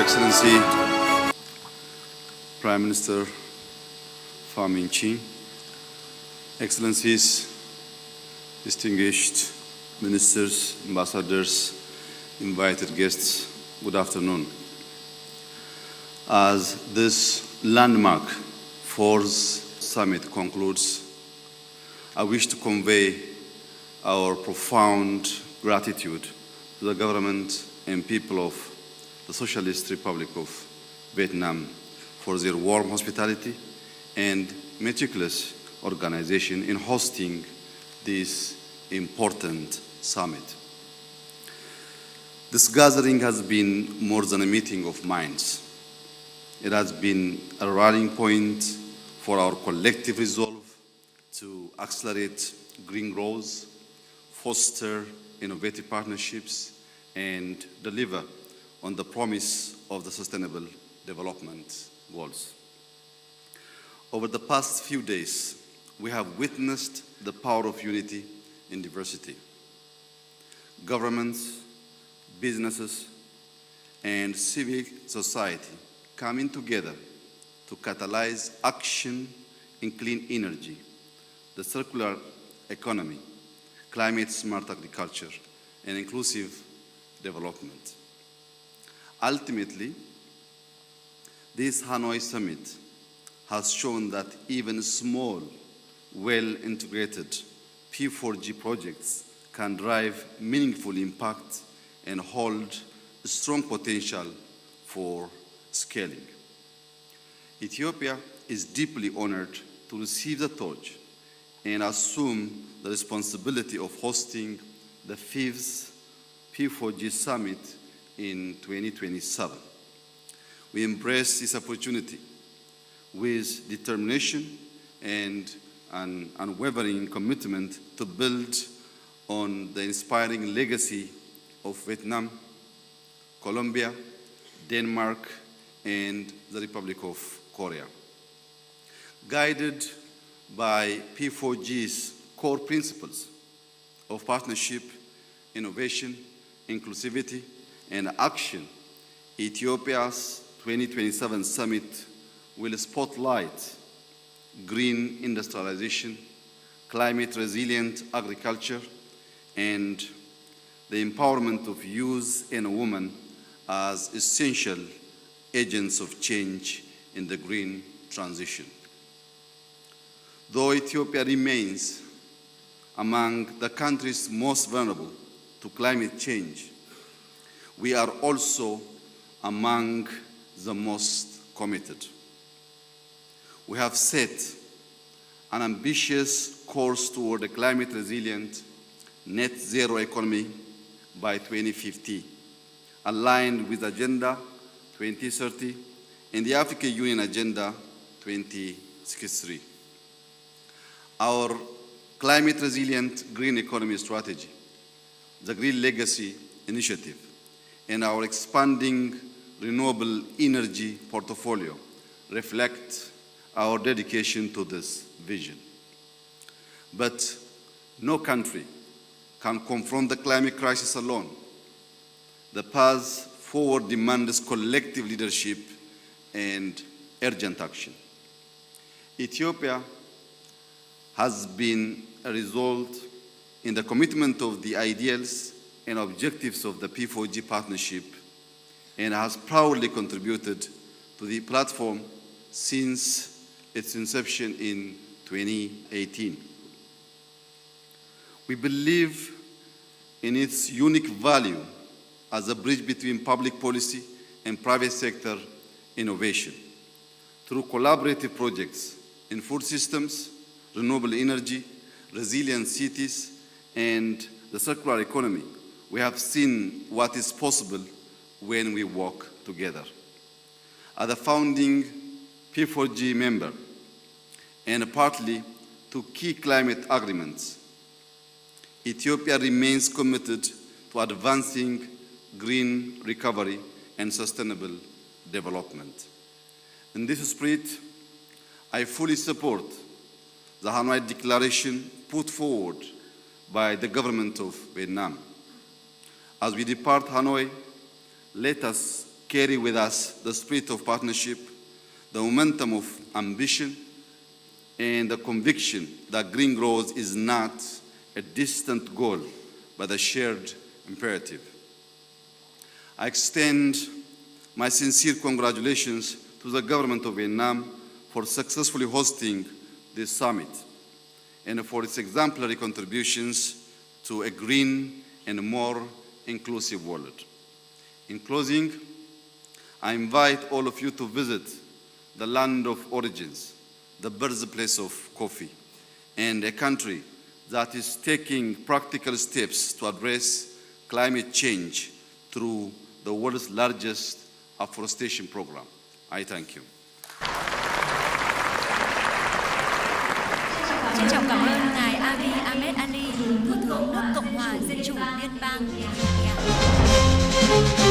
Excellency Prime Minister Pham Minh Chinh, Excellencies, distinguished ministers, ambassadors, invited guests, good afternoon. As this landmark fourth summit concludes, I wish to convey our profound gratitude to the government and people of the Socialist Republic of Vietnam for their warm hospitality and meticulous organization in hosting this important summit. This gathering has been more than a meeting of minds. It has been a rallying point for our collective resolve to accelerate green growth, foster innovative partnerships, and deliver on the promise of the Sustainable Development Goals. Over the past few days, we have witnessed the power of unity in diversity. Governments, businesses, and civic society coming together to catalyze action in clean energy, the circular economy, climate-smart agriculture, and inclusive development. Ultimately, this Hanoi Summit has shown that even small, well-integrated P4G projects can drive meaningful impact and hold a strong potential for scaling. Ethiopia is deeply honored to receive the torch and assume the responsibility of hosting the 5th P4G Summit in 2027. We embrace this opportunity with determination and an unwavering commitment to build on the inspiring legacy of Vietnam, Colombia, Denmark, and the Republic of Korea. Guided by P4G's core principles of partnership, innovation, inclusivity, and action, Ethiopia's 2027 summit will spotlight green industrialization, climate-resilient agriculture, and the empowerment of youth and women as essential agents of change in the green transition. Though Ethiopia remains among the countries most vulnerable to climate change, we are also among the most committed. We have set an ambitious course toward a climate-resilient, net-zero economy by 2050, aligned with Agenda 2030 and the African Union Agenda 2063. Our climate-resilient green economy strategy, the Green Legacy Initiative, and our expanding renewable energy portfolio reflect our dedication to this vision. But no country can confront the climate crisis alone. The path forward demands collective leadership and urgent action. Ethiopia has been a result in the commitment of the ideals and objectives of the P4G partnership and has proudly contributed to the platform since its inception in 2018. We believe in its unique value as a bridge between public policy and private sector innovation. Through collaborative projects in food systems, renewable energy, resilient cities, and the circular economy, we have seen what is possible when we work together. As a founding P4G member and partly to key climate agreements, Ethiopia remains committed to advancing green recovery and sustainable development. In this spirit, I fully support the Hanoi Declaration put forward by the government of Vietnam. As we depart Hanoi, let us carry with us the spirit of partnership, the momentum of ambition, and the conviction that green growth is not a distant goal, but a shared imperative. I extend my sincere congratulations to the government of Vietnam for successfully hosting this summit and for its exemplary contributions to a green and more inclusive world. In closing, I invite all of you to visit the land of origins, the birthplace of coffee, and a country that is taking practical steps to address climate change through the world's largest afforestation program. I thank you. Trân trọng cảm ơn Ngài Abiy Ahmed Ali, Thủ tướng nước Cộng hòa Dân chủ Liên bang Việt Nam.